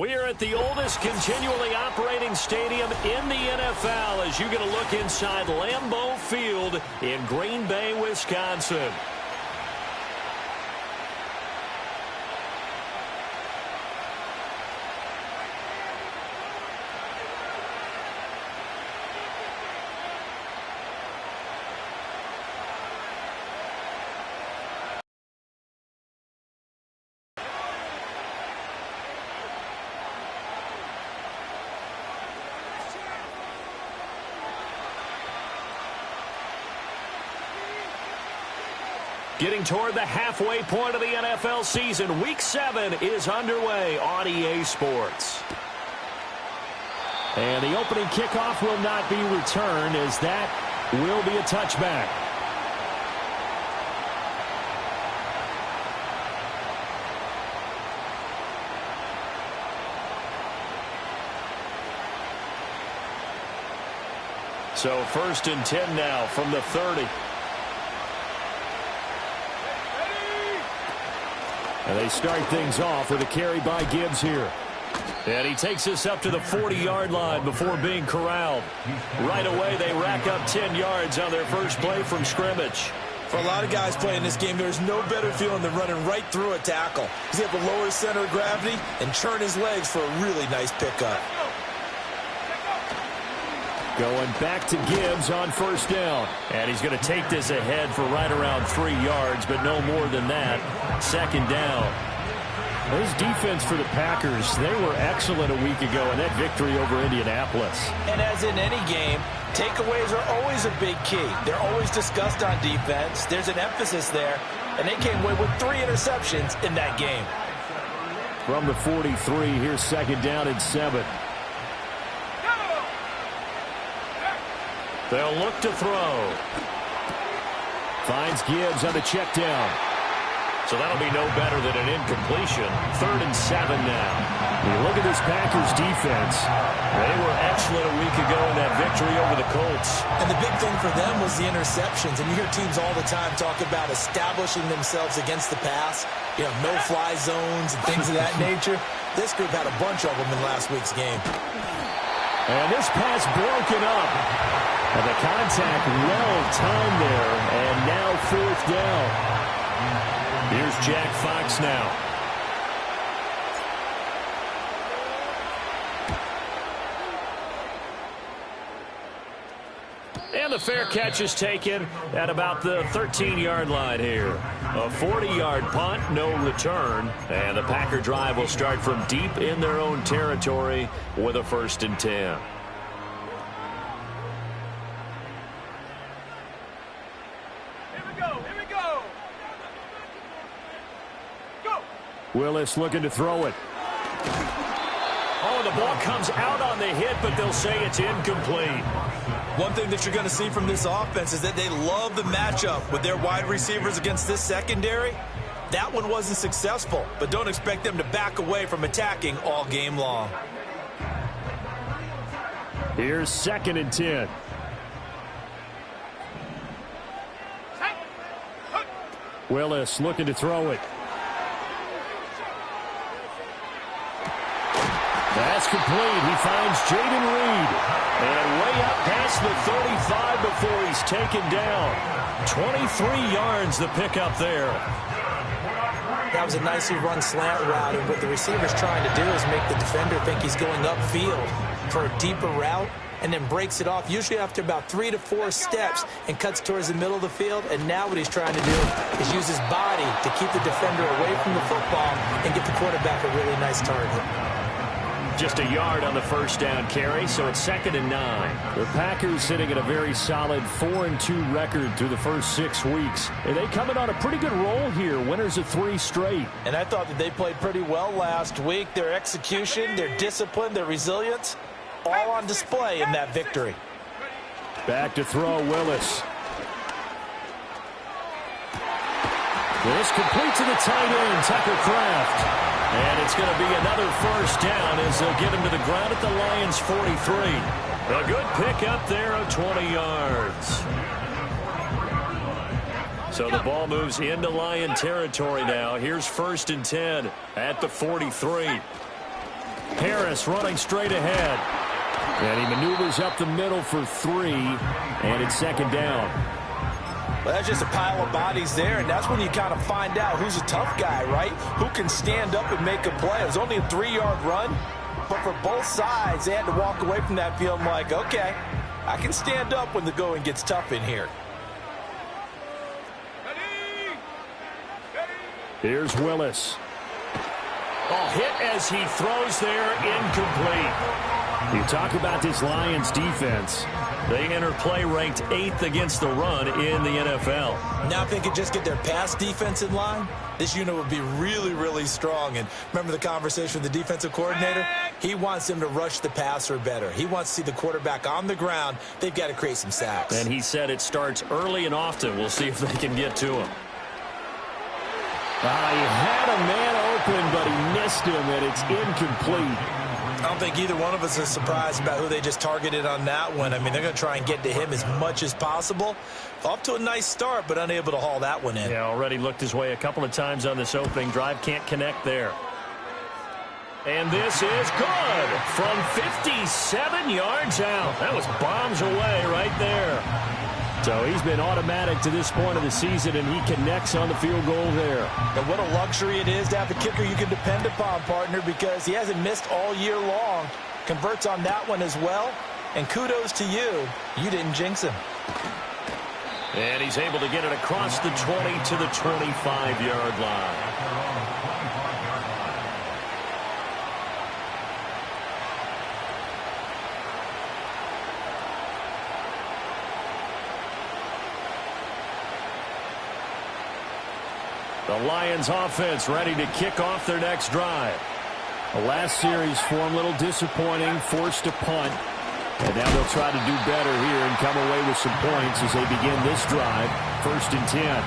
We are at the oldest continually operating stadium in the NFL as you get a look inside Lambeau Field in Green Bay, Wisconsin. Getting toward the halfway point of the NFL season, Week 7 is underway on EA Sports. And the opening kickoff will not be returned, as that will be a touchback. So 1st and 10 now from the 30. And they start things off with a carry by Gibbs here. And he takes us up to the 40-yard line before being corralled. Right away, they rack up 10 yards on their first play from scrimmage. For a lot of guys playing this game, there's no better feeling than running right through a tackle. He's able to lower his center of gravity and churn his legs for a really nice pickup. Going back to Gibbs on 1st down. And he's going to take this ahead for right around 3 yards, but no more than that. 2nd down. This defense for the Packers, they were excellent a week ago in that victory over Indianapolis. And as in any game, takeaways are always a big key. They're always discussed on defense. There's an emphasis there, and they came away with 3 interceptions in that game. From the 43, here's 2nd down and 7. They'll look to throw. Finds Gibbs on the check down. So that'll be no better than an incompletion. 3rd and 7 now. You look at this Packers defense. They were excellent a week ago in that victory over the Colts. And the big thing for them was the interceptions. And you hear teams all the time talk about establishing themselves against the pass. You know, no-fly zones and things of that nature. This group had a bunch of them in last week's game. And this pass broken up. And the contact well-timed there. And now 4th down. Here's Jack Fox now. And the fair catch is taken at about the 13-yard line here. A 40-yard punt, no return. And the Packer drive will start from deep in their own territory with a 1st and 10. Willis looking to throw it. Oh, the ball comes out on the hit, but they'll say it's incomplete. One thing that you're going to see from this offense is that they love the matchup with their wide receivers against this secondary. That one wasn't successful, but don't expect them to back away from attacking all game long. Here's 2nd and 10. Willis looking to throw it. That's complete. He finds Jaden Reed. And way up past the 35 before he's taken down. 23 yards the pickup there. That was a nicely run slant route, and what the receiver's trying to do is make the defender think he's going upfield for a deeper route, and then breaks it off, usually after about 3 to 4 steps, and cuts towards the middle of the field. And now what he's trying to do is use his body to keep the defender away from the football and get the quarterback a really nice target. Just a yard on the 1st down carry, so it's 2nd and 9. The Packers sitting at a very solid 4-2 record through the first 6 weeks. And they come in on a pretty good roll here, winners of 3 straight. And I thought that they played pretty well last week. Their execution, their discipline, their resilience, all on display in that victory. Back to throw, Willis. This complete to the tight end, Tucker Kraft. And it's going to be another 1st down as they'll get him to the ground at the Lions' 43. A good pickup there of 20 yards. So the ball moves into Lion territory now. Here's 1st and 10 at the 43. Harris running straight ahead. And he maneuvers up the middle for 3, and it's second down. Well, that's just a pile of bodies there, and that's when you kind of find out who's a tough guy, right? Who can stand up and make a play. It was only a 3-yard run, but for both sides, they had to walk away from that field like, okay, I can stand up when the going gets tough in here. Here's Willis. Oh, hit as he throws there, incomplete. You talk about this Lions defense. They enter play ranked 8th against the run in the NFL. Now if they could just get their pass defense in line, this unit would be really, really strong. And remember the conversation with the defensive coordinator? He wants them to rush the passer better. He wants to see the quarterback on the ground. They've got to create some sacks. And he said it starts early and often. We'll see if they can get to him. He had a man open, but he missed him, and it's incomplete. I don't think either one of us is surprised about who they just targeted on that one. I mean, they're going to try and get to him as much as possible. Off to a nice start, but unable to haul that one in. Yeah, already looked his way a couple of times on this opening drive. Can't connect there. And this is good from 57 yards out. That was bombs away right there. So he's been automatic to this point of the season, and he connects on the field goal there. And what a luxury it is to have a kicker you can depend upon, partner, because he hasn't missed all year long. Converts on that one as well. And kudos to you. You didn't jinx him. And he's able to get it across the 20 to the 25-yard line. The Lions offense ready to kick off their next drive. The last series for them a little disappointing, forced a punt. And now they'll try to do better here and come away with some points as they begin this drive. 1st and 10.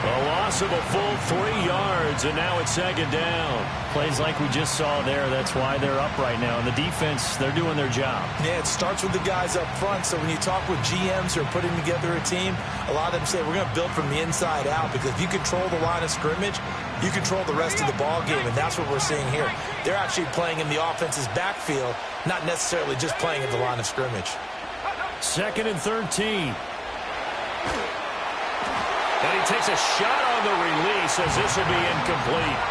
A loss of a full 3 yards, and now it's second down. Plays like we just saw there. That's why they're up right now. And the defense, they're doing their job. Yeah, it starts with the guys up front. So when you talk with GMs who are putting together a team, a lot of them say we're going to build from the inside out, because if you control the line of scrimmage, you control the rest of the ball game, and that's what we're seeing here. They're actually playing in the offense's backfield, not necessarily just playing at the line of scrimmage. 2nd and 13. And he takes a shot on the release as this will be incomplete.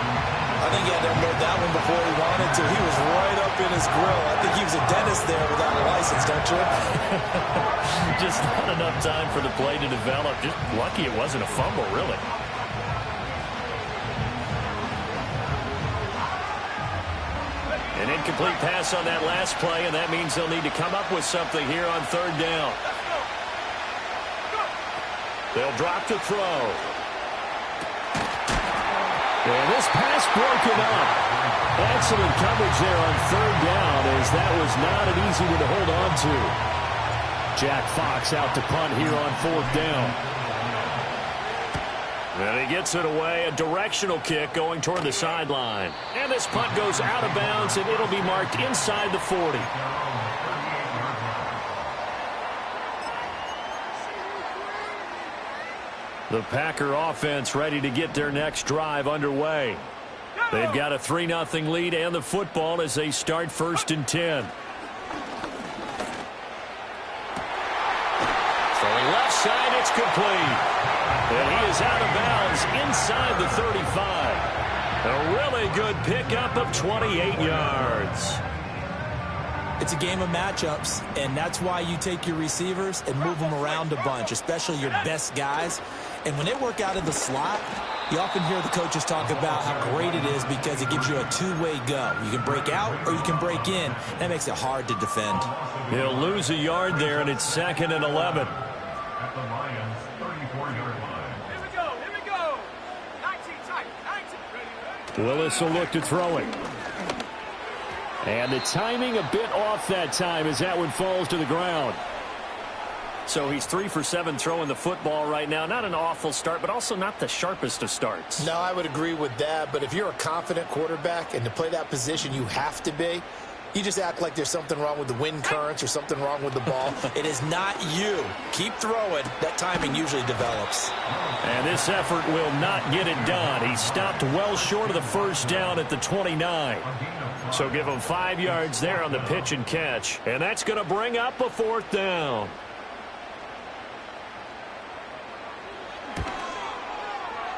I think he had to unload that one before he wanted to. He was right up in his grill. I think he was a dentist there without a license, don't you? Just not enough time for the play to develop. Just lucky it wasn't a fumble, really. An incomplete pass on that last play, and that means they'll need to come up with something here on 3rd down. They'll drop to throw. And this pass broken up. Excellent coverage there on 3rd down, as that was not an easy one to hold on to. Jack Fox out to punt here on 4th down. And he gets it away. A directional kick going toward the sideline. And this punt goes out of bounds, and it'll be marked inside the 40. The Packer offense ready to get their next drive underway. They've got a 3-0 lead and the football as they start 1st and 10. Throwing left side, it's complete. And he is out of bounds inside the 35. A really good pickup of 28 yards. It's a game of matchups, and that's why you take your receivers and move them around a bunch, especially your best guys. And when they work out of the slot, you often hear the coaches talk about how great it is because it gives you a two-way go. You can break out or you can break in. That makes it hard to defend. He'll lose a yard there, and it's 2nd and 11. At the Lions' 34-yard line. Here we go. 19 tight. 19. Willis will look to throw it. And the timing a bit off that time as that one falls to the ground. So he's 3 for 7 throwing the football right now. Not an awful start, but also not the sharpest of starts. No, I would agree with that. But if you're a confident quarterback and to play that position you have to be, you just act like there's something wrong with the wind currents or something wrong with the ball. It is not you. Keep throwing. That timing usually develops. And this effort will not get it done. He stopped well short of the 1st down at the 29. So give them 5 yards there on the pitch and catch. And that's going to bring up a 4th down.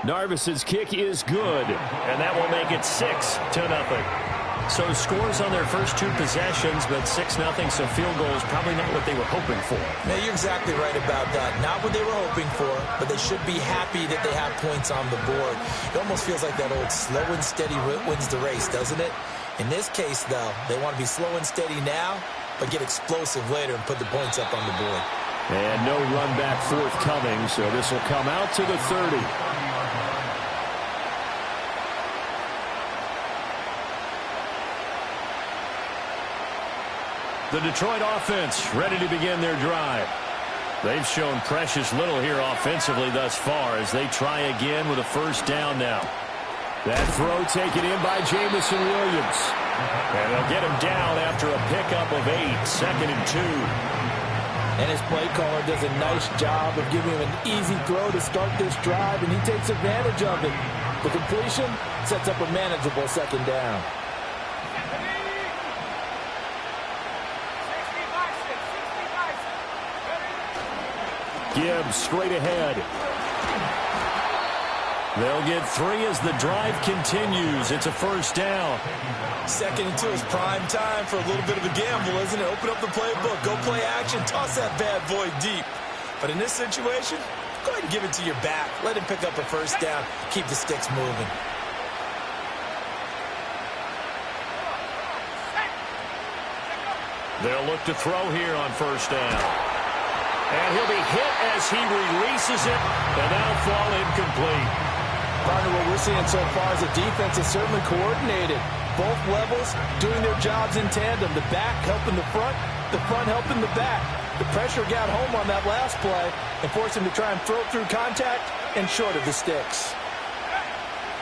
Narvis's kick is good, and that will make it 6-0. So scores on their first 2 possessions, but 6-0, so field goal is probably not what they were hoping for. Now, you're exactly right about that. Not what they were hoping for, but they should be happy that they have points on the board. It almost feels like that old slow and steady wins the race, doesn't it? In this case, though, they want to be slow and steady now, but get explosive later and put the points up on the board. And no run back forthcoming, so this will come out to the 30. The Detroit offense ready to begin their drive. They've shown precious little here offensively thus far as they try again with a 1st down now. That throw taken in by Jamison Williams. And they'll get him down after a pickup of 8, 2nd and 2. And his play caller does a nice job of giving him an easy throw to start this drive, and he takes advantage of it. The completion sets up a manageable 2nd down. Gibbs straight ahead. They'll get 3 as the drive continues. It's a 1st down. 2nd and 2 is prime time for a little bit of a gamble, isn't it? Open up the playbook, go play action, toss that bad boy deep. But in this situation, go ahead and give it to your back. Let him pick up a 1st down. Keep the sticks moving. They'll look to throw here on 1st down. And he'll be hit as he releases it, and that'll fall incomplete. Partner, what we're seeing so far is the defense is certainly coordinated. Both levels doing their jobs in tandem. The back helping the front helping the back. The pressure got home on that last play and forced him to try and throw through contact and short of the sticks.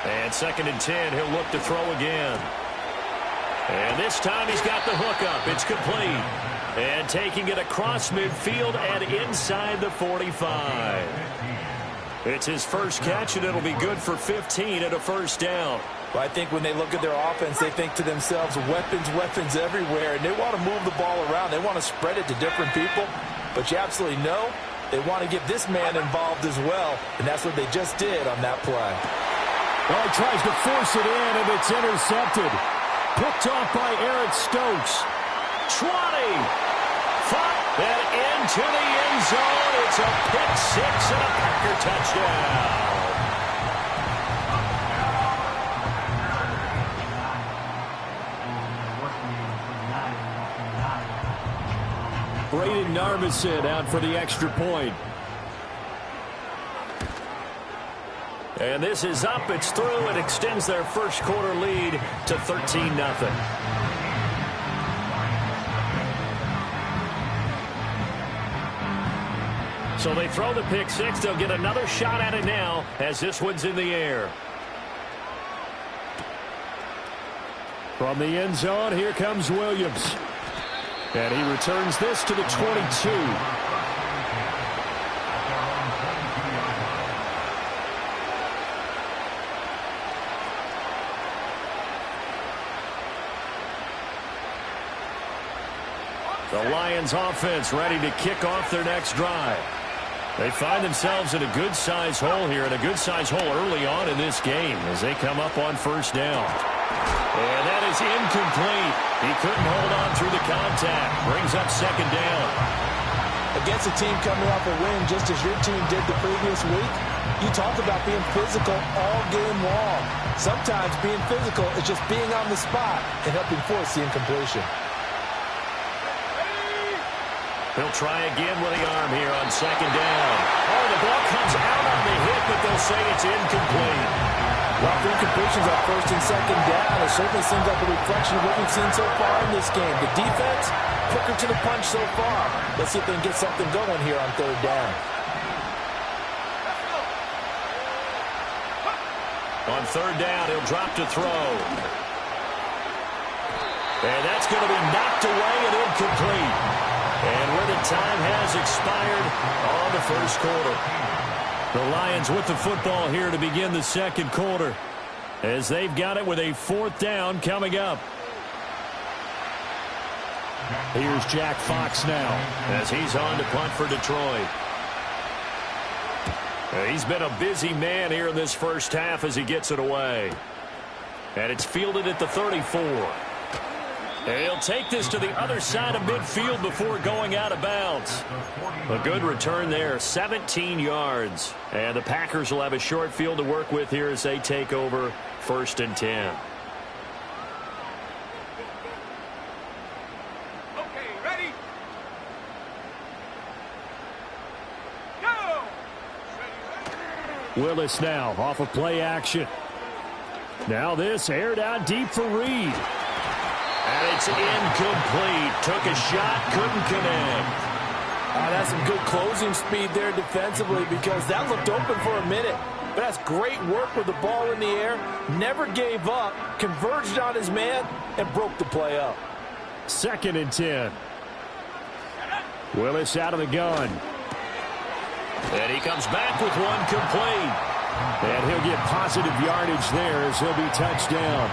And 2nd and 10, he'll look to throw again. And this time he's got the hook up. It's complete. And taking it across midfield and inside the 45. It's his first catch, and it'll be good for 15 and a 1st down. Well, I think when they look at their offense, they think to themselves, weapons everywhere, and they want to move the ball around. They want to spread it to different people, but you absolutely know they want to get this man involved as well, and that's what they just did on that play. Well, he tries to force it in, and it's intercepted. Picked off by Eric Stokes. 20. And into the end zone. It's a pick 6 and a Packer touchdown. Braden Narvison out for the extra point. And this is up. It's through. It extends their 1st quarter lead to 13-0. So they throw the pick 6. They'll get another shot at it now as this one's in the air. From the end zone, here comes Williams. And he returns this to the 22. The Lions offense ready to kick off their next drive. They find themselves in a good-sized hole here, and a good-sized hole early on in this game as they come up on 1st down. And that is incomplete. He couldn't hold on through the contact. Brings up 2nd down. Against a team coming off a win just as your team did the previous week, you talk about being physical all game long. Sometimes being physical is just being on the spot and helping force the incompletion. He'll try again with the arm here on 2nd down. Oh, the ball comes out on the hit, but they'll say it's incomplete. Well, for incompletions on 1st and 2nd down, it certainly seems like a reflection of what we've seen so far in this game. The defense, quicker to the punch so far. Let's see if they can get something going here on 3rd down. On 3rd down, he'll drop to throw. And that's going to be knocked away and incomplete. And where the time has expired on the 1st quarter. The Lions with the football here to begin the 2nd quarter as they've got it with a 4th down coming up. Here's Jack Fox now as he's on to punt for Detroit. He's been a busy man here in this first half as he gets it away. And it's fielded at the 34. He'll take this to the other side of midfield before going out of bounds. A good return there, 17 yards. And the Packers will have a short field to work with here as they take over 1st and 10. Okay, ready? Go! Willis now off of play action. Now this aired out deep for Reed. And it's incomplete. Took a shot, couldn't connect. That's some good closing speed there defensively because that looked open for a minute. But that's great work with the ball in the air. Never gave up, converged on his man, and broke the play up. 2nd and 10. Willis out of the gun. And he comes back with one complete. And he'll get positive yardage there as he'll be touched down.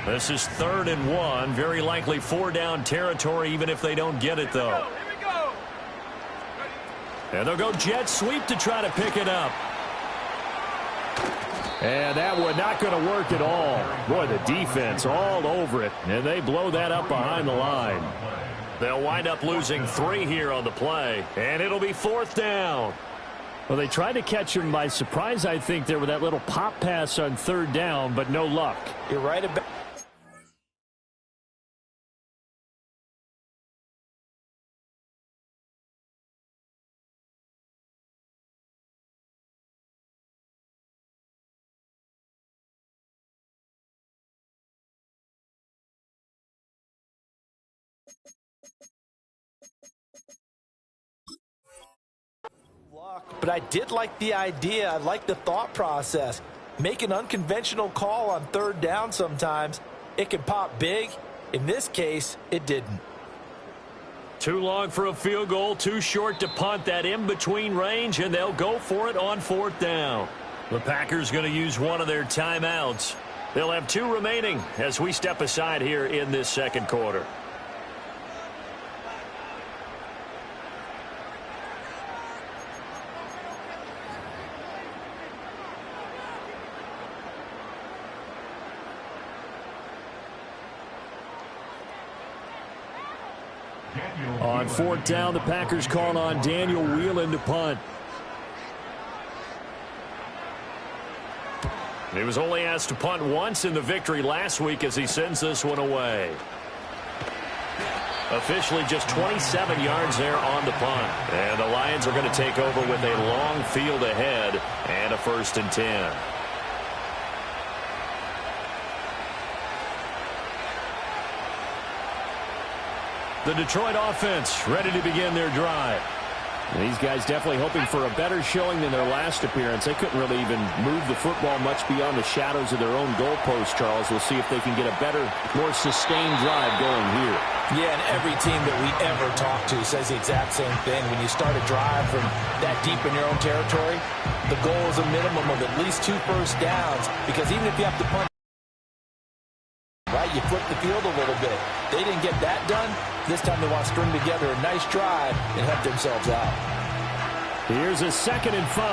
This is 3rd and 1. Very likely 4-down territory even if they don't get it, though. Here we go. And they'll go jet sweep to try to pick it up. And that one not going to work at all. Boy, the defense all over it. And they blow that up behind the line. They'll wind up losing 3 here on the play. And it'll be 4th down. Well, they tried to catch him by surprise, I think, there with that little pop pass on 3rd down, but no luck. You're right about. But I did like the idea. I like the thought process. Make an unconventional call on 3rd down sometimes. It can pop big. In this case, it didn't. Too long for a field goal, too short to punt that in-between range, and they'll go for it on 4th down. The Packers going to use one of their timeouts. They'll have 2 remaining as we step aside here in this 2nd quarter. On 4th down, the Packers call on Daniel Whelan to punt. He was only asked to punt once in the victory last week as he sends this one away. Officially just 27 yards there on the punt. And the Lions are going to take over with a long field ahead and a 1st and 10. The Detroit offense ready to begin their drive. These guys definitely hoping for a better showing than their last appearance. They couldn't really even move the football much beyond the shadows of their own goalpost, Charles. We'll see if they can get a better, more sustained drive going here. Yeah, and every team that we ever talk to says the exact same thing. When you start a drive from that deep in your own territory, the goal is a minimum of at least 2 first downs, because even if you have to punt, right, you flip the field a little bit. They didn't get that done. This time they want to string together a nice drive and help themselves out. Here's a 2nd and 5.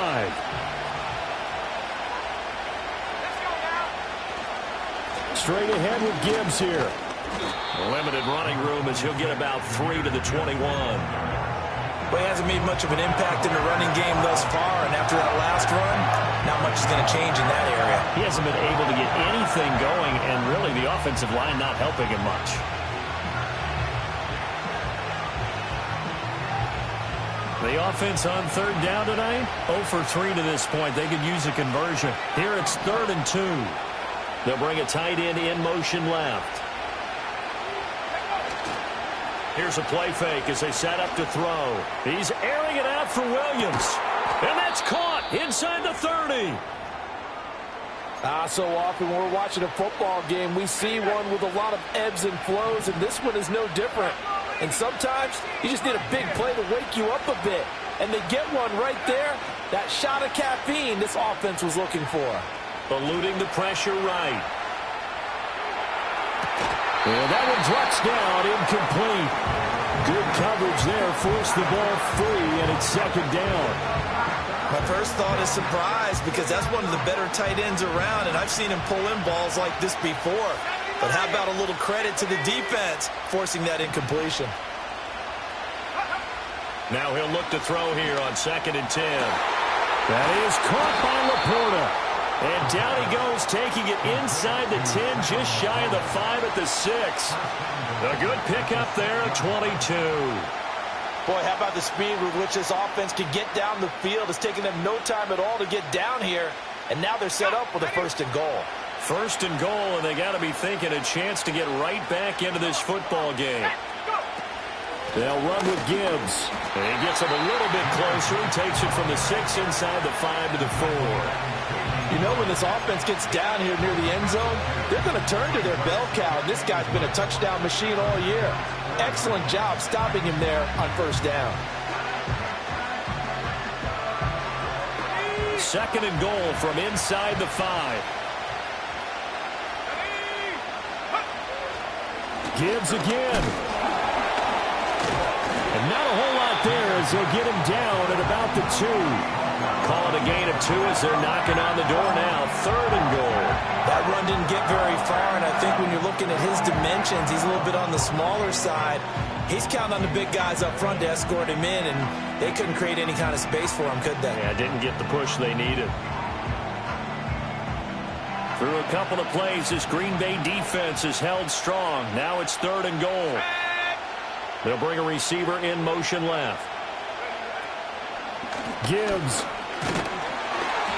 Straight ahead with Gibbs here. Limited running room as he'll get about 3 to the 21. Well, he hasn't made much of an impact in the running game thus far, and after that last run, not much is going to change in that area. He hasn't been able to get anything going, and really the offensive line not helping him much. The offense on 3rd down tonight, 0 for 3 to this point. They could use a conversion. Here it's 3rd and 2. They'll bring a tight end in motion left. Here's a play fake as they set up to throw. He's airing it out for Williams. And that's caught inside the 30. So often when we're watching a football game, we see one with a lot of ebbs and flows, and this one is no different. And sometimes you just need a big play to wake you up a bit. And they get one right there. That shot of caffeine this offense was looking for. Eluding the pressure right. And that one drops down, incomplete. Good coverage there, forced the ball free, and it's second down. My first thought is surprise because that's one of the better tight ends around, and I've seen him pull in balls like this before. But how about a little credit to the defense forcing that incompletion? Now he'll look to throw here on 2nd and 10. That is caught by Laporta. And down he goes, taking it inside the 10, just shy of the 5 at the 6. A good pickup there at 22. Boy, how about the speed with which this offense can get down the field? It's taken them no time at all to get down here. And now they're set up with a 1st and goal. 1st and goal, and they got to be thinking a chance to get right back into this football game. They'll run with Gibbs. And he gets him a little bit closer. He takes it from the 6 inside the 5 to the 4. You know, when this offense gets down here near the end zone, they're going to turn to their bell cow. And this guy's been a touchdown machine all year. Excellent job stopping him there on 1st down. 2nd and goal from inside the 5. Gibbs again. And not a whole lot there as they'll get him down at about the 2. Call it a gain of 2 as they're knocking on the door now. 3rd and goal. That run didn't get very far, and I think when you're looking at his dimensions, he's a little bit on the smaller side. He's counting on the big guys up front to escort him in, and they couldn't create any kind of space for him, could they? Yeah, didn't get the push they needed. Through a couple of plays, this Green Bay defense is held strong. Now it's 3rd and goal. They'll bring a receiver in motion left. Gibbs.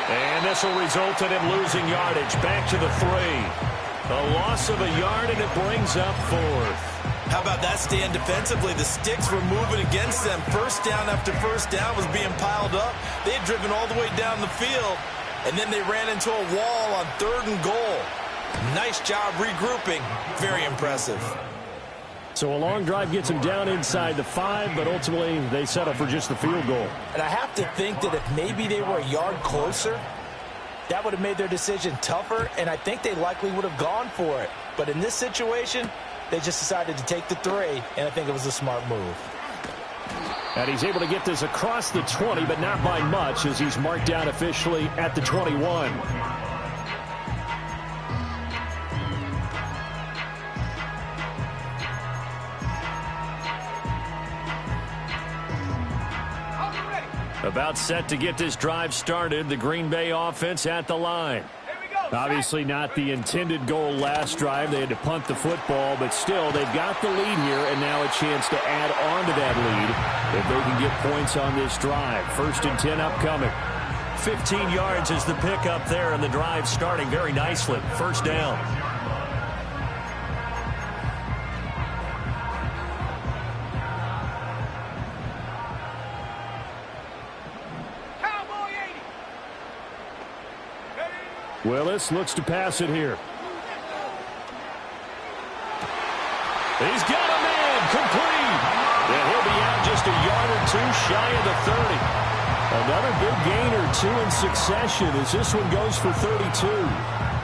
And this will result in him losing yardage. Back to the 3. A loss of a yard, and it brings up 4th. How about that stand defensively? The sticks were moving against them. 1st down after 1st down was being piled up. They had driven all the way down the field, and then they ran into a wall on 3rd and goal. Nice job regrouping. Very impressive. So a long drive gets them down inside the 5, but ultimately they settle for just the field goal. And I have to think that if maybe they were a yard closer, that would have made their decision tougher, and I think they likely would have gone for it. But in this situation, they just decided to take the 3, and I think it was a smart move. And he's able to get this across the 20, but not by much, as he's marked down officially at the 21. About set to get this drive started. The Green Bay offense at the line. Obviously not the intended goal last drive. They had to punt the football, but still they've got the lead here, and now a chance to add on to that lead if they can get points on this drive. 1st and 10 upcoming. 15 yards is the pickup there, and the drive starting very nicely. 1st down. Willis looks to pass it here. He's got a man complete. And he'll be out just a yard or 2 shy of the 30. Another big gain or 2 in succession as this one goes for 32.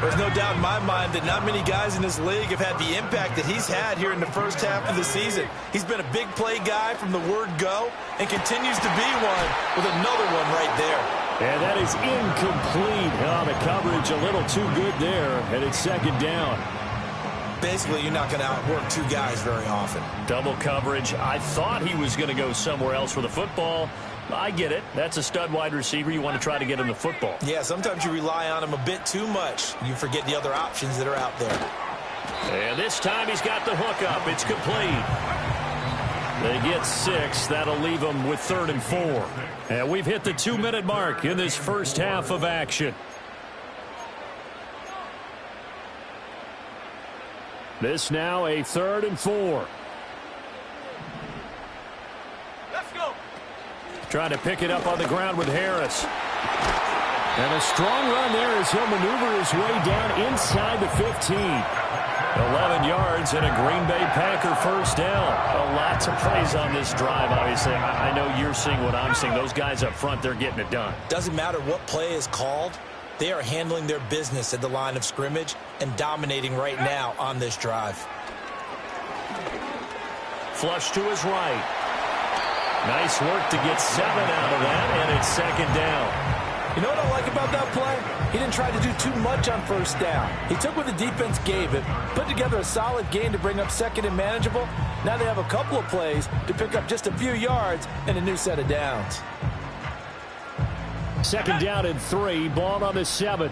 There's no doubt in my mind that not many guys in this league have had the impact that he's had here in the 1st half of the season. He's been a big play guy from the word go and continues to be one with another one right there. And that is incomplete. Oh, the coverage a little too good there, and it's 2nd down. Basically, you're not going to outwork 2 guys very often. Double coverage. I thought he was going to go somewhere else with the football. I get it. That's a stud wide receiver. You want to try to get him the football. Yeah, sometimes you rely on him a bit too much. You forget the other options that are out there. And this time he's got the hook up. It's complete. They get 6. That'll leave them with 3rd and 4. And we've hit the 2-minute mark in this 1st half of action. This now a 3rd and 4. Let's go. Trying to pick it up on the ground with Harris. And a strong run there as he'll maneuver his way down inside the 15. 11 yards and a Green Bay Packer first down. A lot to praise on this drive, obviously. I know you're seeing what I'm seeing. Those guys up front, they're getting it done. Doesn't matter what play is called. They are handling their business at the line of scrimmage and dominating right now on this drive. Flush to his right. Nice work to get 7 out of that, and it's second down. You know what I like about that play? He didn't try to do too much on first down. He took what the defense gave him, put together a solid gain to bring up second and manageable. Now they have a couple of plays to pick up just a few yards and a new set of downs. Second down and 3, ball on the 7.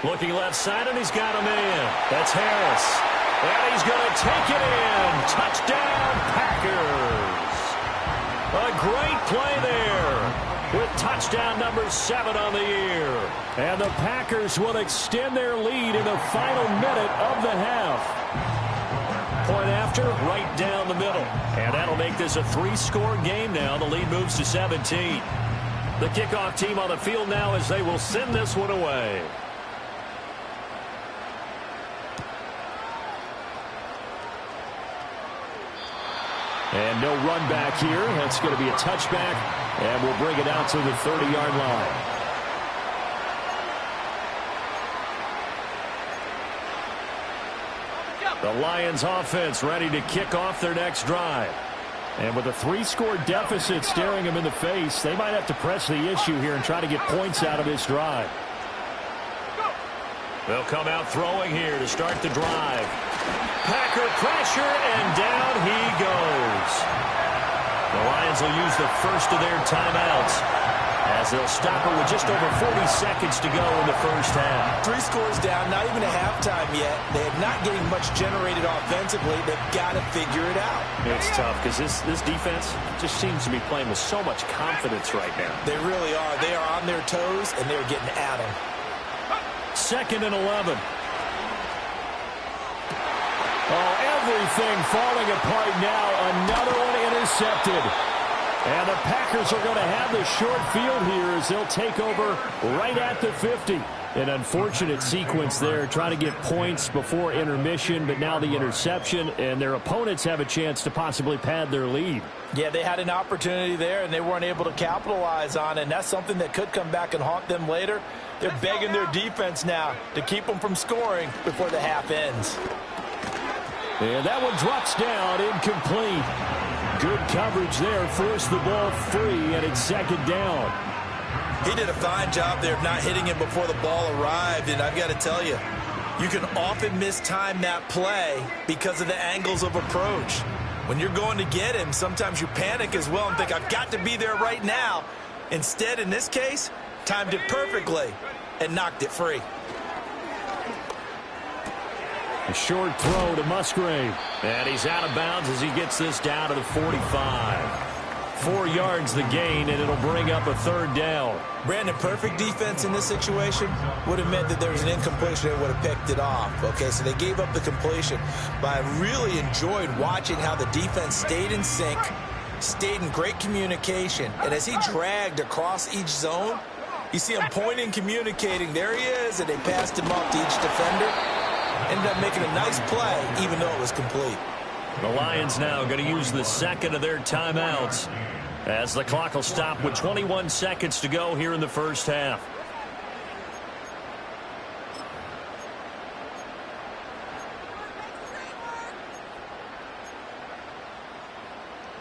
Looking left side, and he's got a man. That's Harris. And he's going to take it in. Touchdown, Packers. A great play there with touchdown number 7 on the year. And the Packers will extend their lead in the final minute of the half. Point after, right down the middle. And that'll make this a 3-score game now. The lead moves to 17. The kickoff team on the field now as they will send this one away. And no run back here. That's going to be a touchback. And we'll bring it out to the 30-yard line. The Lions offense ready to kick off their next drive. And with a 3-score deficit staring them in the face, they might have to press the issue here and try to get points out of this drive. They'll come out throwing here to start the drive. Packer pressure, and down he goes. The Lions will use the first of their timeouts as they'll stop it with just over 40 seconds to go in the first half. 3 scores down, not even a halftime yet. They are not getting much generated offensively. They've got to figure it out. It's tough because this defense just seems to be playing with so much confidence right now. They really are. They are on their toes, and they're getting at them. Second and 11. Oh, everything falling apart now. Another one intercepted. And the Packers are going to have the short field here as they'll take over right at the 50. An unfortunate sequence there, trying to get points before intermission, but now the interception, and their opponents have a chance to possibly pad their lead. Yeah, they had an opportunity there, and they weren't able to capitalize on it, and that's something that could come back and haunt them later. They're begging their defense now to keep them from scoring before the half ends. And that one drops down, incomplete. Good coverage there, forced the ball free, and it's second down. He did a fine job there of not hitting him before the ball arrived, and I've got to tell you, you can often mistime that play because of the angles of approach. When you're going to get him, sometimes you panic as well and think, I've got to be there right now. Instead, in this case, timed it perfectly and knocked it free. A short throw to Musgrave. And he's out of bounds as he gets this down to the 45. 4 yards the gain, and it'll bring up a third down. Brandon, perfect defense in this situation would have meant that there was an incompletion. They would have picked it off. Okay, so they gave up the completion. But I really enjoyed watching how the defense stayed in sync, stayed in great communication. And as he dragged across each zone, you see him pointing, communicating. There he is, and they passed him off to each defender. Ended up making a nice play, even though it was complete. The Lions now going to use the second of their timeouts as the clock will stop with 21 seconds to go here in the first half.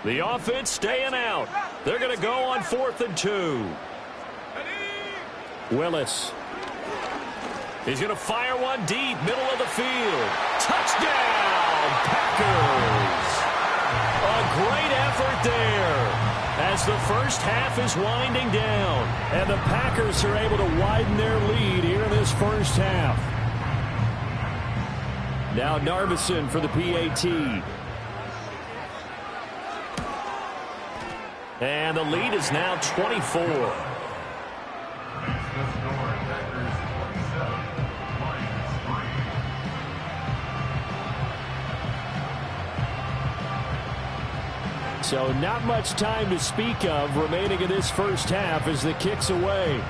The offense staying out. They're going to go on 4th and 2. Willis. He's going to fire one deep, middle of the field. Touchdown, Packers! A great effort there as the first half is winding down. And the Packers are able to widen their lead here in this first half. Now Narveson for the PAT. And the lead is now 24. So not much time to speak of remaining in this first half as the kick's away.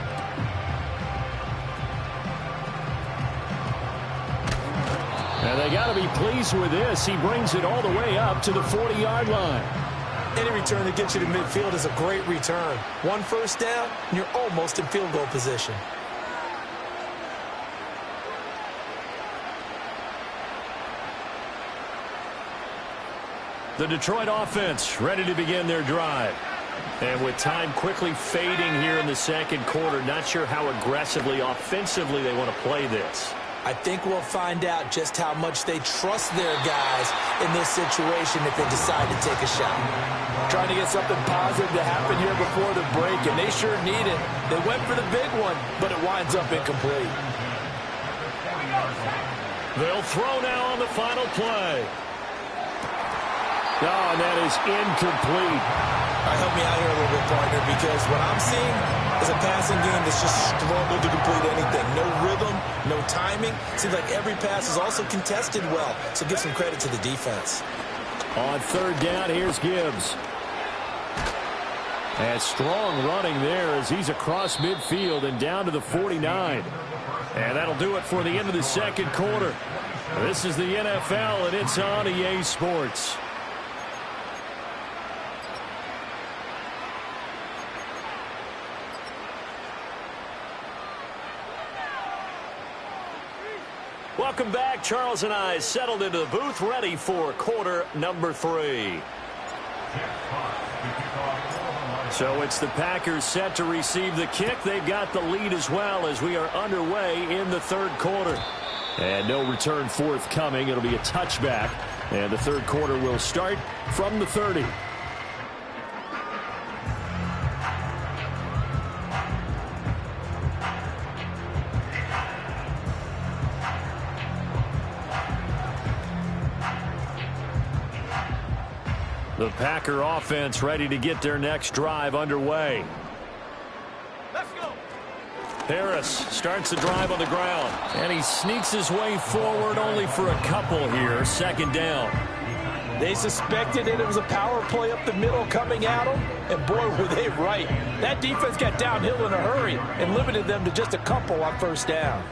And they got to be pleased with this. He brings it all the way up to the 40-yard line. Any return that gets you to midfield is a great return. One first down, and you're almost in field goal position. The Detroit offense ready to begin their drive. And with time quickly fading here in the second quarter, not sure how aggressively, offensively they want to play this. I think we'll find out just how much they trust their guys in this situation if they decide to take a shot. Trying to get something positive to happen here before the break, and they sure need it. They went for the big one, but it winds up incomplete. They'll throw now on the final play. Oh, and that is incomplete. All right, help me out here a little bit, partner, because what I'm seeing is a passing game that's just struggled to complete anything. No rhythm, no timing. Seems like every pass is also contested well, so give some credit to the defense. On third down, here's Gibbs. And strong running there as he's across midfield and down to the 49. And that'll do it for the end of the second quarter. This is the NFL, and it's on EA Sports. Welcome back. Charles and I settled into the booth, ready for quarter number 3. So it's the Packers set to receive the kick. They've got the lead as well as we are underway in the third quarter. And no return forthcoming. It'll be a touchback. And the third quarter will start from the 30. The Packer offense ready to get their next drive underway. Let's go. Harris starts the drive on the ground, and he sneaks his way forward only for a couple here. Second down. They suspected it was a power play up the middle coming at them, and boy, were they right. That defense got downhill in a hurry and limited them to just a couple on first down.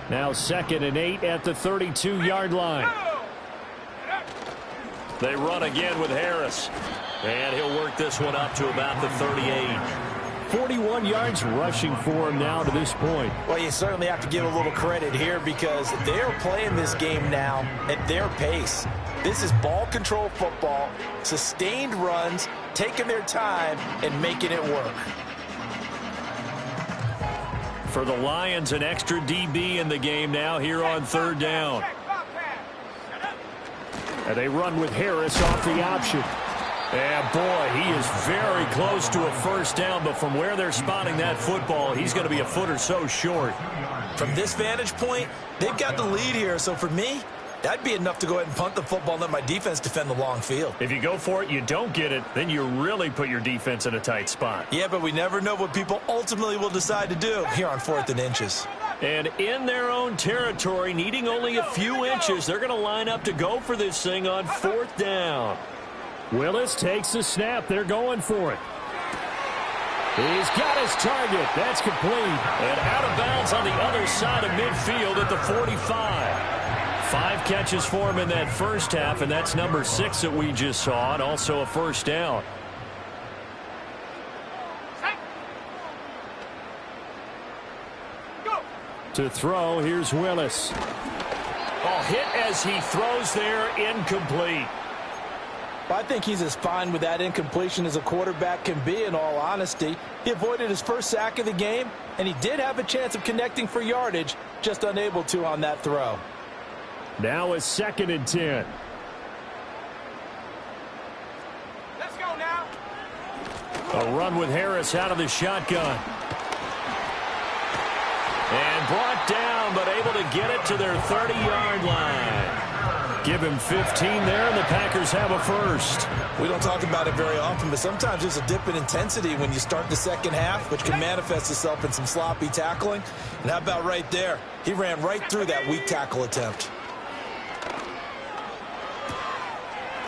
Now 2nd and 8 at the 32-yard line. They run again with Harris. And he'll work this one up to about the 38. 41 yards rushing for him now to this point. Well, you certainly have to give a little credit here because they're playing this game now at their pace. This is ball control football, sustained runs, taking their time, and making it work. For the Lions, an extra DB in the game now here on third down. And they run with Harris off the option. And, boy, he is very close to a first down, but from where they're spotting that football, he's going to be a foot or so short. From this vantage point, they've got the lead here, so for me, that'd be enough to go ahead and punt the football and let my defense defend the long field. If you go for it, you don't get it, then you really put your defense in a tight spot. Yeah, but we never know what people ultimately will decide to do here on 4th and inches. And in their own territory, needing only a few inches, they're going to line up to go for this thing on 4th down. Willis takes the snap. They're going for it. He's got his target. That's complete. And out of bounds on the other side of midfield at the 45. 5 catches for him in that first half, and that's number 6 that we just saw, and also a first down. To throw, here's Willis. Oh, hit as he throws there, incomplete. Well, I think he's as fine with that incompletion as a quarterback can be, in all honesty. He avoided his first sack of the game, and he did have a chance of connecting for yardage, just unable to on that throw. Now a 2nd and 10. Let's go now. A run with Harris out of the shotgun. And brought down, but able to get it to their 30-yard line. Give him 15 there, and the Packers have a first. We don't talk about it very often, but sometimes there's a dip in intensity when you start the second half, which can manifest itself in some sloppy tackling. And how about right there? He ran right through that weak tackle attempt.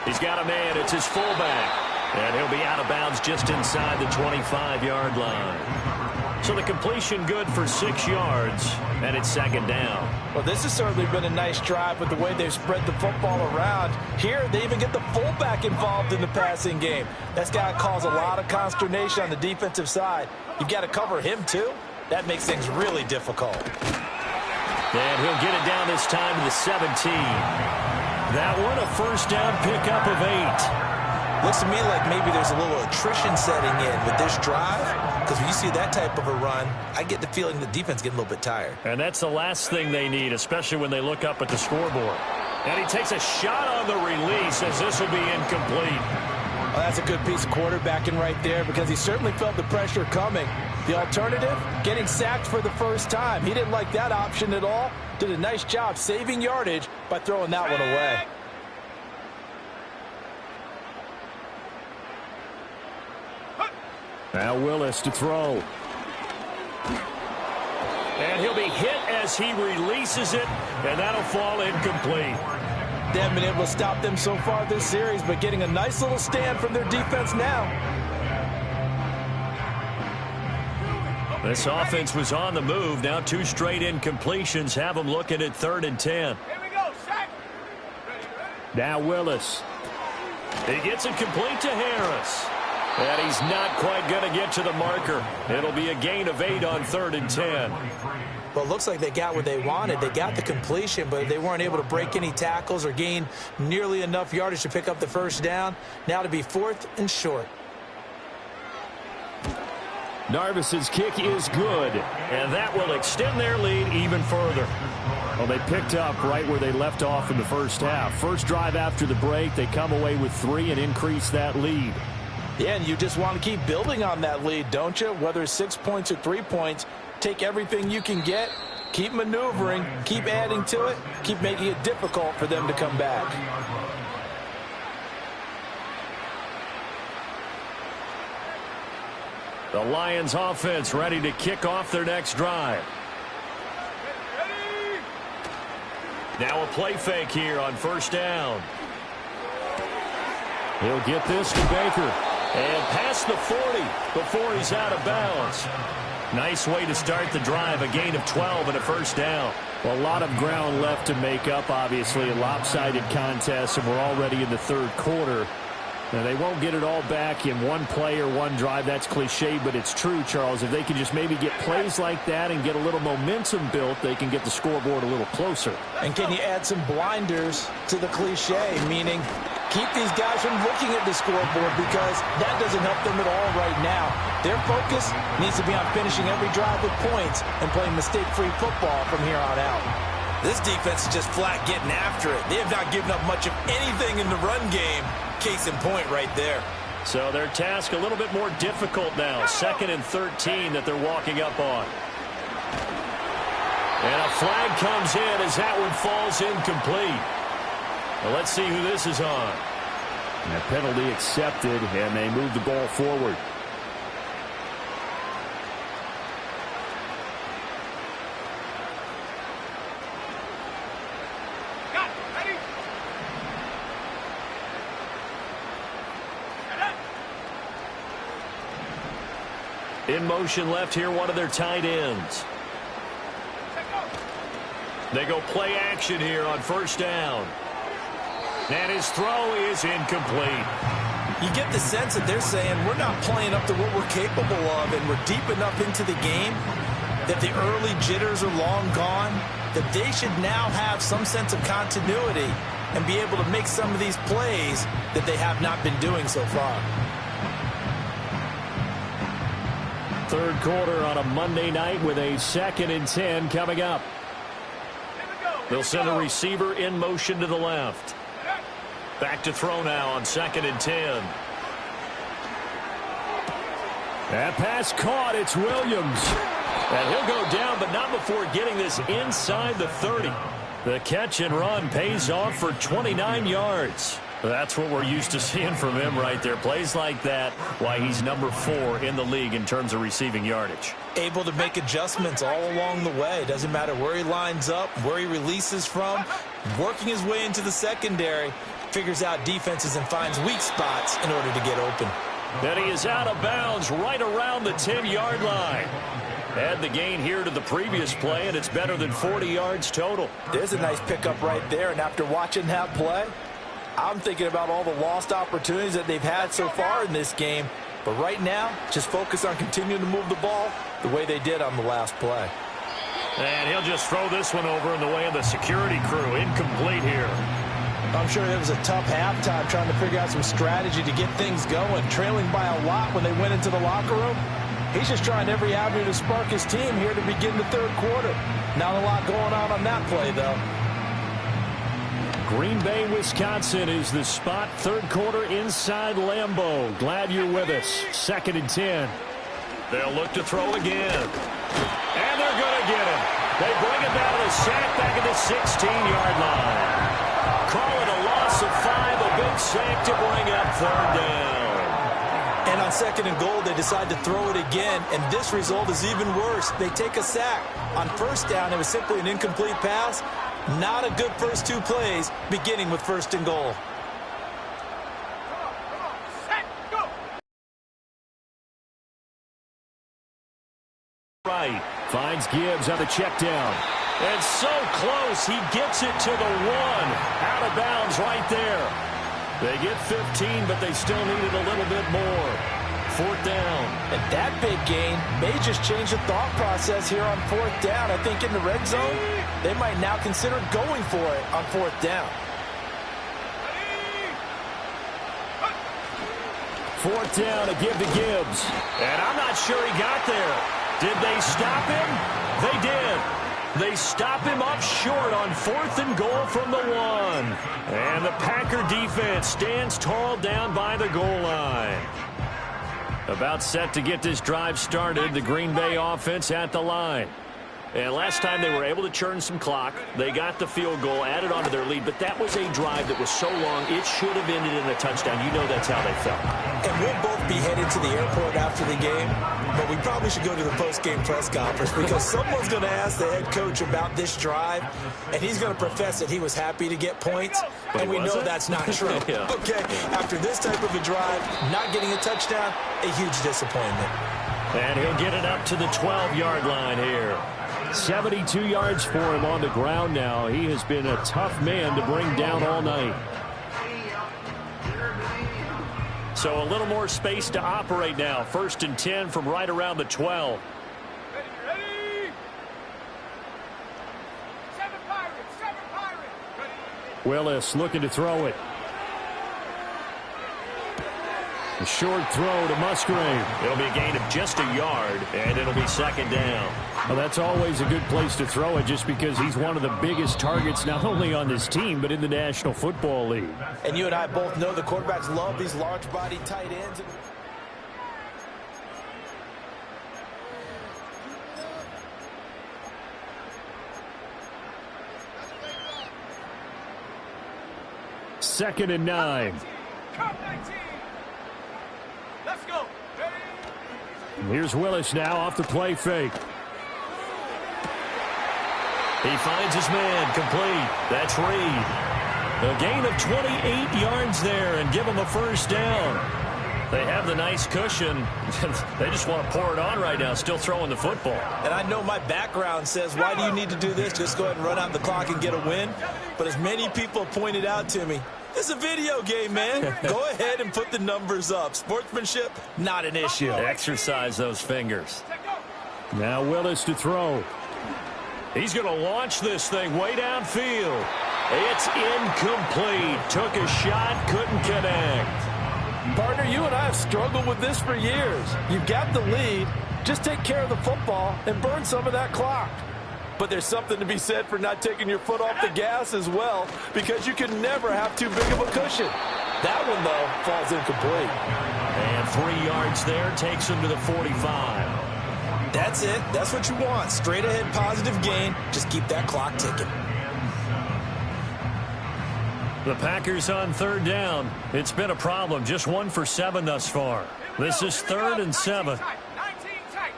He's got a man. It's his fullback. And he'll be out of bounds just inside the 25-yard line. So the completion good for 6 yards, and it's second down. Well, this has certainly been a nice drive with the way they've spread the football around. Here, they even get the fullback involved in the passing game. That's got to cause a lot of consternation on the defensive side. You've got to cover him, too. That makes things really difficult. And he'll get it down this time to the 17. That one, a first down pickup of 8. Looks to me like maybe there's a little attrition setting in with this drive, because when you see that type of a run, I get the feeling the defense getting a little bit tired. And that's the last thing they need, especially when they look up at the scoreboard. And he takes a shot on the release as this will be incomplete. Well, that's a good piece of quarterbacking right there, because he certainly felt the pressure coming. The alternative, getting sacked for the first time. He didn't like that option at all. Did a nice job saving yardage by throwing that one away. Now Willis to throw. And he'll be hit as he releases it, and that'll fall incomplete. They haven't been able to stop them so far this series, but getting a nice little stand from their defense now. This offense was on the move. Now 2 straight incompletions have them looking at 3rd and 10. Here we go, set. Now Willis. He gets it complete to Harris. And he's not quite going to get to the marker. It'll be a gain of 8 on 3rd and 10. Well, it looks like they got what they wanted. They got the completion, but they weren't able to break any tackles or gain nearly enough yardage to pick up the first down. Now to be 4th and short. Narvis's kick is good, and that will extend their lead even further. Well, they picked up right where they left off in the first half. First drive after the break, they come away with 3 and increase that lead. Yeah, and you just want to keep building on that lead, don't you? Whether it's 6 points or 3 points, take everything you can get, keep maneuvering, keep adding to it, keep making it difficult for them to come back. The Lions offense ready to kick off their next drive. Now a play fake here on first down. He'll get this to Baker. And past the 40 before he's out of bounds. Nice way to start the drive. A gain of 12 and a first down. Well, a lot of ground left to make up, obviously. A lopsided contest, and we're already in the 3rd quarter. Now, they won't get it all back in one play or one drive. That's cliche, but it's true, Charles. If they can just maybe get plays like that and get a little momentum built, they can get the scoreboard a little closer. And can you add some blinders to the cliche, meaning keep these guys from looking at the scoreboard, because that doesn't help them at all right now. Their focus needs to be on finishing every drive with points and playing mistake-free football from here on out. This defense is just flat getting after it. They have not given up much of anything in the run game. Case in point right there. So their task a little bit more difficult now. 2nd and 13 that they're walking up on. And a flag comes in as that one falls incomplete. Well, let's see who this is on. And a penalty accepted, and they move the ball forward. Got it, ready? In motion left here, one of their tight ends. They go play action here on first down. And his throw is incomplete. You get the sense that they're saying we're not playing up to what we're capable of, and we're deep enough into the game that the early jitters are long gone, that they should now have some sense of continuity and be able to make some of these plays that they have not been doing so far. 3rd quarter on a Monday night with a 2nd and 10 coming up. They'll send a receiver in motion to the left. Back to throw now on 2nd and 10. That pass caught. It's Williams. And he'll go down, but not before getting this inside the 30. The catch and run pays off for 29 yards. That's what we're used to seeing from him right there. Plays like that, why he's number 4 in the league in terms of receiving yardage. Able to make adjustments all along the way. Doesn't matter where he lines up, where he releases from, working his way into the secondary, figures out defenses and finds weak spots in order to get open. Then he is out of bounds right around the 10-yard line. Add the gain here to the previous play, and it's better than 40 yards total. There's a nice pickup right there, and after watching that play, I'm thinking about all the lost opportunities that they've had so far in this game. But right now, just focus on continuing to move the ball the way they did on the last play. And he'll just throw this one over in the way of the security crew. Incomplete here. I'm sure it was a tough halftime trying to figure out some strategy to get things going, trailing by a lot when they went into the locker room. He's just trying every avenue to spark his team here to begin the third quarter. Not a lot going on that play, though. Green Bay, Wisconsin is the spot. Third quarter inside Lambeau. Glad you're with us. 2nd and 10. They'll look to throw again. And they're going to get him. They bring it down to the sack back at the 16-yard line. Call it a loss of 5. A big sack to bring up 3rd down. And on 2nd and goal, they decide to throw it again, and this result is even worse. They take a sack. On 1st down, it was simply an incomplete pass. Not a good first 2 plays, beginning with 1st and goal. Right, finds Gibbs on the check down. And so close, he gets it to the 1. Out of bounds right there. They get 15, but they still needed a little bit more. 4th down. And that big gain may just change the thought process here on 4th down. I think in the red zone, they might now consider going for it on 4th down. 4th down to give to Gibbs. And I'm not sure he got there. Did they stop him? They did. They stop him up short on 4th and goal from the 1. And the Packer defense stands tall down by the goal line. About set to get this drive started, the Green Bay offense at the line. And last time they were able to churn some clock. They got the field goal, added onto their lead, but that was a drive that was so long, it should have ended in a touchdown. You know that's how they felt. And we'll both be headed to the airport after the game, but we probably should go to the post-game press conference because someone's going to ask the head coach about this drive, and he's going to profess that he was happy to get points, and we know that's not true. Yeah. Okay, after this type of a drive, not getting a touchdown, a huge disappointment. And he'll get it up to the 12-yard line here. 72 yards for him on the ground now. He has been a tough man to bring down all night. So a little more space to operate now. 1st and 10 from right around the 12. Ready. 7 Pirates. Willis looking to throw it. A short throw to Musgrave. It'll be a gain of just a yard, and it'll be 2nd down. Well, that's always a good place to throw it just because he's one of the biggest targets not only on this team but in the National Football League. And you and I both know the quarterbacks love these large-body tight ends. Second and 9. Count 19. Let's go. And here's Willis now off the play fake. He finds his man complete. That's Reed. A gain of 28 yards there and give him a 1st down. They have the nice cushion. They just want to pour it on right now, still throwing the football. And I know my background says, why do you need to do this? Just go ahead and run out the clock and get a win. But as many people pointed out to me, it's a video game, man. Go ahead and put the numbers up. Sportsmanship, not an issue. Exercise those fingers. Now Willis to throw. He's going to launch this thing way downfield. It's incomplete. Took a shot, couldn't connect. Partner, you and I have struggled with this for years. You've got the lead. Just take care of the football and burn some of that clock. But there's something to be said for not taking your foot off the gas as well, because you can never have too big of a cushion. That one, though, falls incomplete. And 3 yards there takes him to the 45. That's it. That's what you want. Straight ahead positive gain. Just keep that clock ticking. The Packers on 3rd down. It's been a problem. Just 1 for 7 thus far. This is 3rd and 7. 19 tight.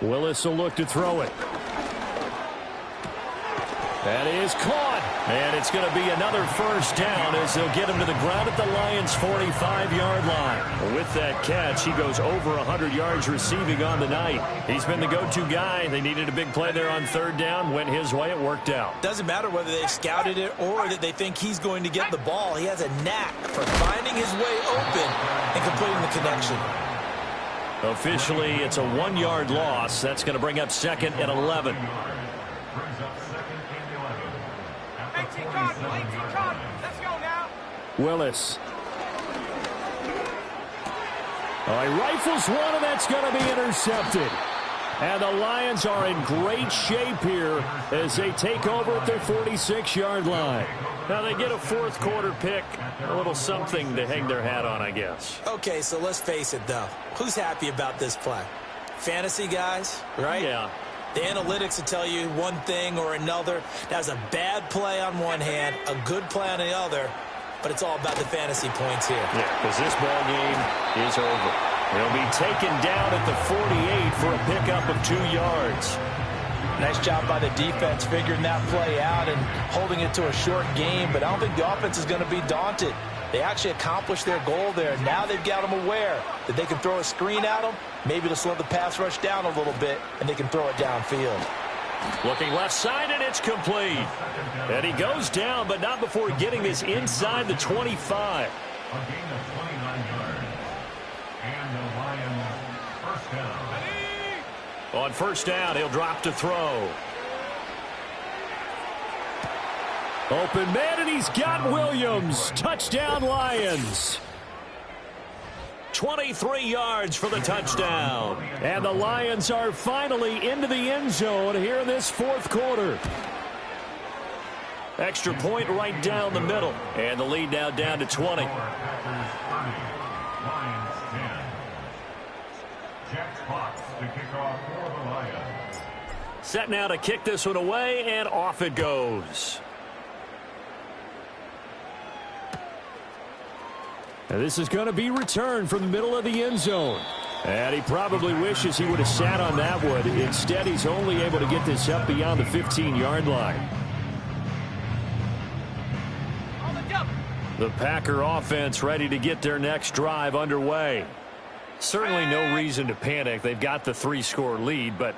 Willis will look to throw it. That is caught. And it's going to be another first down as they'll get him to the ground at the Lions' 45-yard line. With that catch, he goes over 100 yards receiving on the night. He's been the go-to guy. They needed a big play there on third down. Went his way. It worked out. Doesn't matter whether they scouted it or that they think he's going to get the ball. He has a knack for finding his way open and completing the connection. Officially, it's a 1-yard loss. That's going to bring up second and 11. Let's go now. Willis. He rifles one, and that's going to be intercepted. And the Lions are in great shape here as they take over at their 46-yard line. Now they get a fourth quarter pick, a little something to hang their hat on, I guess. Okay, so let's face it, though. Who's happy about this play? Fantasy guys, right? Yeah. The analytics will tell you one thing or another. That was a bad play on one hand, a good play on the other, but it's all about the fantasy points here. Yeah, because this ball game is over. He'll be taken down at the 48 for a pickup of 2 yards. Nice job by the defense figuring that play out and holding it to a short game, but I don't think the offense is going to be daunted. They actually accomplished their goal there. Now they've got them aware that they can throw a screen at them, maybe to slow the pass rush down a little bit, and they can throw it downfield. Looking left side, and it's complete. And he goes down, but not before getting this inside the 25. A gain of 29 yards. And the Lions first down. On first down, he'll drop to throw. Open man, and he's got Williams. Touchdown, Lions. 23 yards for the touchdown. And the Lions are finally into the end zone here in this fourth quarter. Extra point right down the middle. And the lead now down to 20. Packers 30, Lions 10. Jack Fox to kick off for the Lions. Set now to kick this one away, and off it goes. And this is going to be returned from the middle of the end zone. And he probably wishes he would have sat on that one. Instead, he's only able to get this up beyond the 15-yard line. The Packer offense ready to get their next drive underway. Certainly no reason to panic. They've got the 3-score lead, but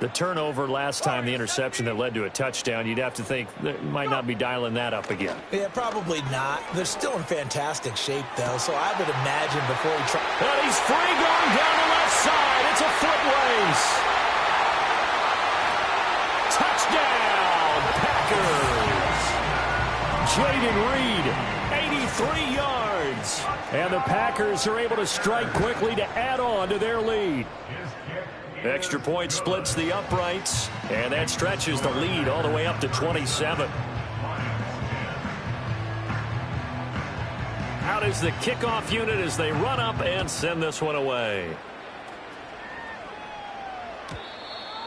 the turnover last time, the interception that led to a touchdown, you'd have to think they might not be dialing that up again. Yeah, probably not. They're still in fantastic shape, though, so I would imagine before he tries. And he's free going down the left side. It's a foot race. Touchdown, Packers. Jaden Reed, 83 yards. And the Packers are able to strike quickly to add on to their lead. Extra point splits the uprights, and that stretches the lead all the way up to 27. Out is the kickoff unit as they run up and send this one away.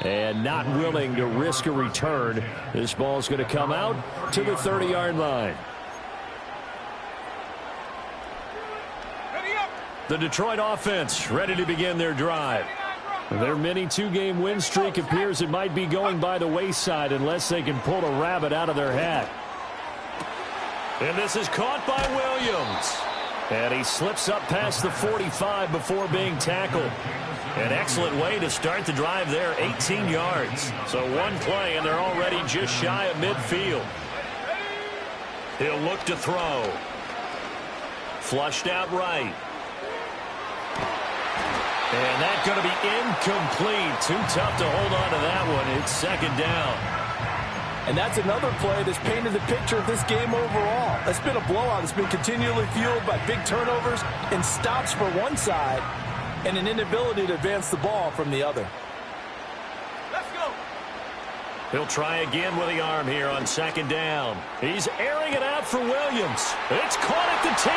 And not willing to risk a return. This ball's going to come out to the 30-yard line. The Detroit offense ready to begin their drive. Their mini 2-game win streak appears it might be going by the wayside unless they can pull a rabbit out of their hat. And this is caught by Williams. And he slips up past the 45 before being tackled. An excellent way to start the drive there, 18 yards. So one play, and they're already just shy of midfield. He'll look to throw. Flushed out right. And that's going to be incomplete. Too tough to hold on to that one. It's second down. And that's another play that's painted the picture of this game overall. It's been a blowout. It's been continually fueled by big turnovers and stops for one side and an inability to advance the ball from the other. Let's go. He'll try again with the arm here on second down. He's airing it out for Williams. It's caught at the 10.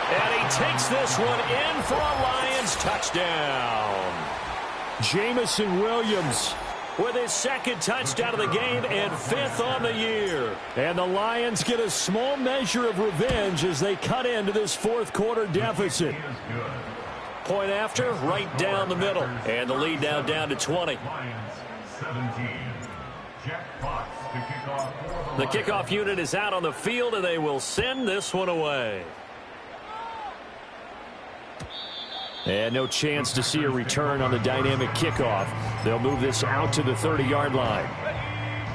And he takes this one in for a Lions touchdown. Jamison Williams with his second touchdown of the game and 5th on the year. And the Lions get a small measure of revenge as they cut into this fourth quarter deficit. Point after, right down the middle. And the lead now down to 20. Lions 17. Jack Fox The kickoff unit is out on the field, and they will send this one away. And no chance to see a return on the dynamic kickoff. They'll move this out to the 30-yard line.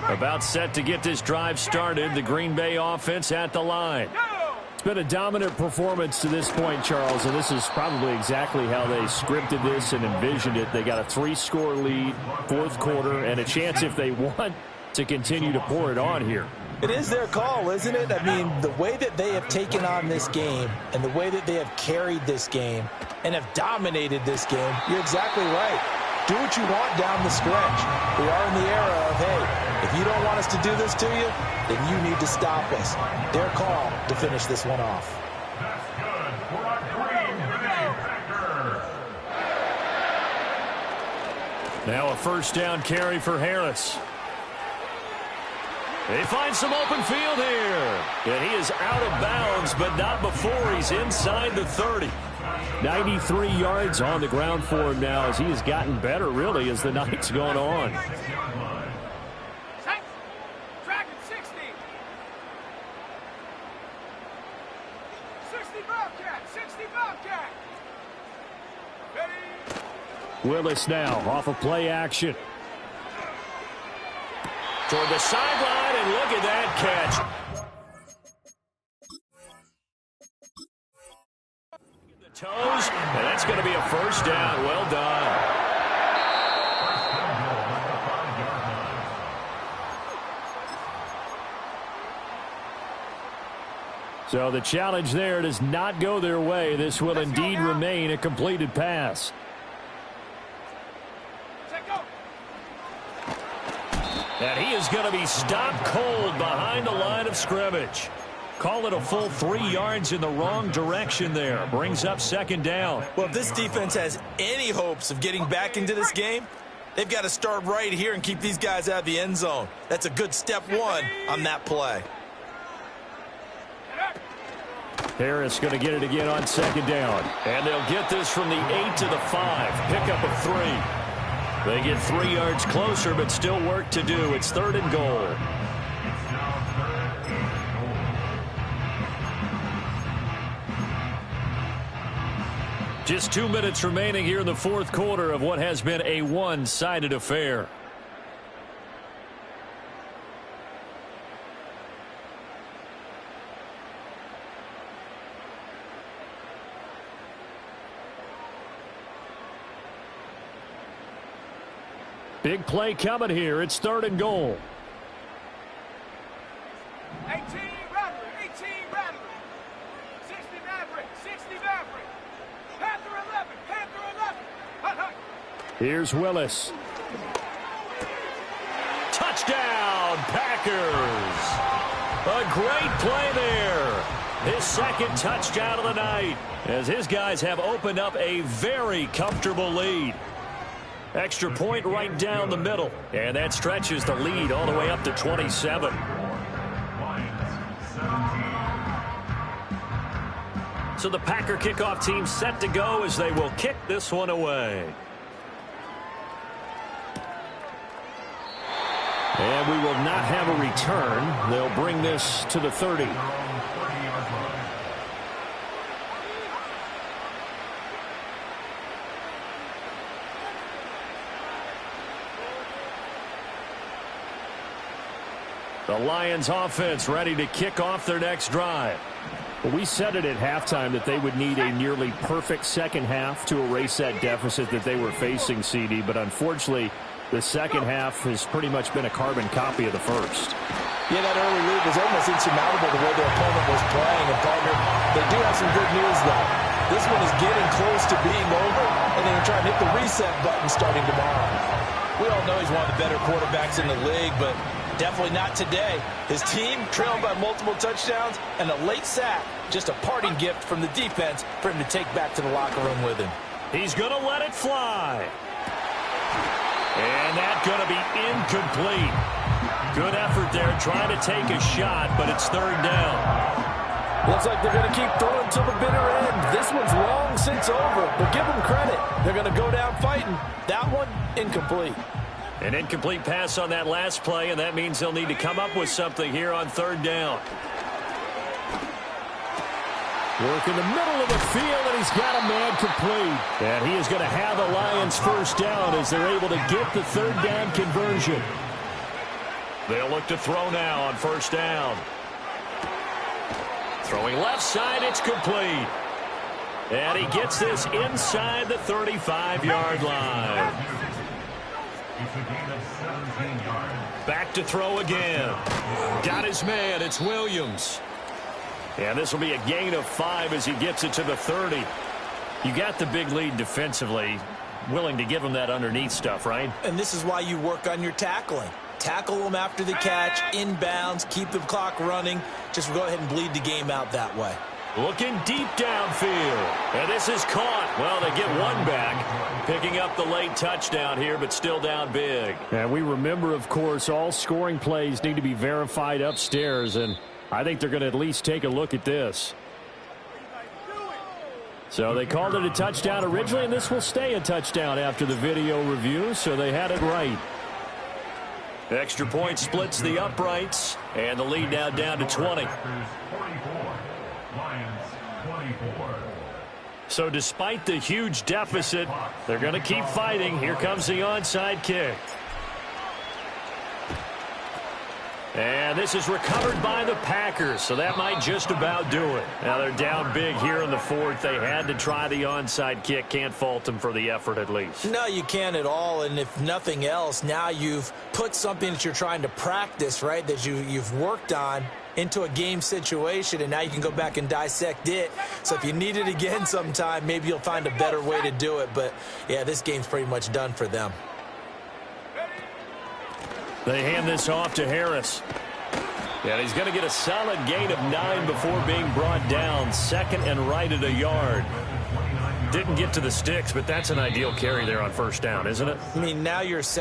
About set to get this drive started, the Green Bay offense at the line. It's been a dominant performance to this point, Charles, and this is probably exactly how they scripted this and envisioned it. They got a 3-score lead, fourth quarter, and a chance if they want to continue to pour it on here. It is their call, isn't it? I mean, the way that they have taken on this game and the way that they have carried this game and have dominated this game, you're exactly right. Do what you want down the stretch. We are in the era of, hey, if you don't want us to do this to you, then you need to stop us. Their call to finish this one off. That's good for a Green Bay Packer. Now a first down carry for Harris. They find some open field here. And he is out of bounds, but not before he's inside the 30. 93 yards on the ground for him now as he has gotten better, really, as the night's gone on. Track at 60. 60 Bobcat. 60 Bobcat. Ready. Willis now off of play action. Toward the sideline, and look at that catch. The toes, and that's going to be a first down. Well done. So the challenge there does not go their way. This will indeed remain a completed pass. And he is going to be stopped cold behind the line of scrimmage. Call it a full 3 yards in the wrong direction there. Brings up second down. Well, if this defense has any hopes of getting back into this game, they've got to start right here and keep these guys out of the end zone. That's a good step one on that play. Harris going to get it again on second down. And they'll get this from the 8 to the 5. Pickup of 3. They get 3 yards closer, but still work to do. It's third and goal. Just 2 minutes remaining here in the fourth quarter of what has been a one-sided affair. Big play coming here. It's third and goal. 18 Rattler. 18 Rattler. 60 Maverick. 60 Maverick. Panther 11. Panther 11. Hut, hut. Here's Willis. Touchdown, Packers. A great play there. His second touchdown of the night as his guys have opened up a very comfortable lead. Extra point right down the middle. And that stretches the lead all the way up to 27. So the Packer kickoff team set to go as they will kick this one away. And we will not have a return. They'll bring this to the 30. The Lions offense ready to kick off their next drive. Well, we said it at halftime that they would need a nearly perfect second half to erase that deficit that they were facing, CD. But unfortunately, the second half has pretty much been a carbon copy of the first. Yeah, that early lead was almost insurmountable the way their opponent was playing. And, partner, they do have some good news, though. This one is getting close to being over, and they're trying to hit the reset button starting tomorrow. We all know he's one of the better quarterbacks in the league, but definitely not today. His team trailed by multiple touchdowns and a late sack. Just a parting gift from the defense for him to take back to the locker room with him. He's going to let it fly. And that's going to be incomplete. Good effort there trying to take a shot, but it's third down. Looks like they're going to keep throwing till the bitter end. This one's long since over, but give them credit. They're going to go down fighting. That one, incomplete. An incomplete pass on that last play, and that means they'll need to come up with something here on third down. Work in the middle of the field, and he's got a man complete. And he is going to have the Lions first down as they're able to get the third down conversion. They'll look to throw now on first down. Throwing left side, it's complete. And he gets this inside the 35-yard line. Back to throw again. Got his man. It's Williams. And this will be a gain of 5 as he gets it to the 30. You got the big lead defensively. Willing to give him that underneath stuff, right? And this is why you work on your tackling. Tackle them after the catch, inbounds, keep the clock running. Just go ahead and bleed the game out that way. Looking deep downfield. And this is caught. Well, they get one back. Picking up the late touchdown here, but still down big. And we remember, of course, all scoring plays need to be verified upstairs. And I think they're going to at least take a look at this. So they called it a touchdown originally, and this will stay a touchdown after the video review, so they had it right. Extra point splits the uprights, and the lead now down to 20. So despite the huge deficit, they're going to keep fighting. Here comes the onside kick. And this is recovered by the Packers, so that might just about do it. Now they're down big here in the fourth. They had to try the onside kick. Can't fault them for the effort at least. No, you can't at all, and if nothing else, now you've put something that you're trying to practice, right, that you've worked on into a game situation, and now you can go back and dissect it. So if you need it again sometime, maybe you'll find a better way to do it. But, yeah, this game's pretty much done for them. They hand this off to Harris. And he's going to get a solid gain of 9 before being brought down. Second and right at a yard. Didn't get to the sticks, but that's an ideal carry there on first down, isn't it? I mean, now you're second.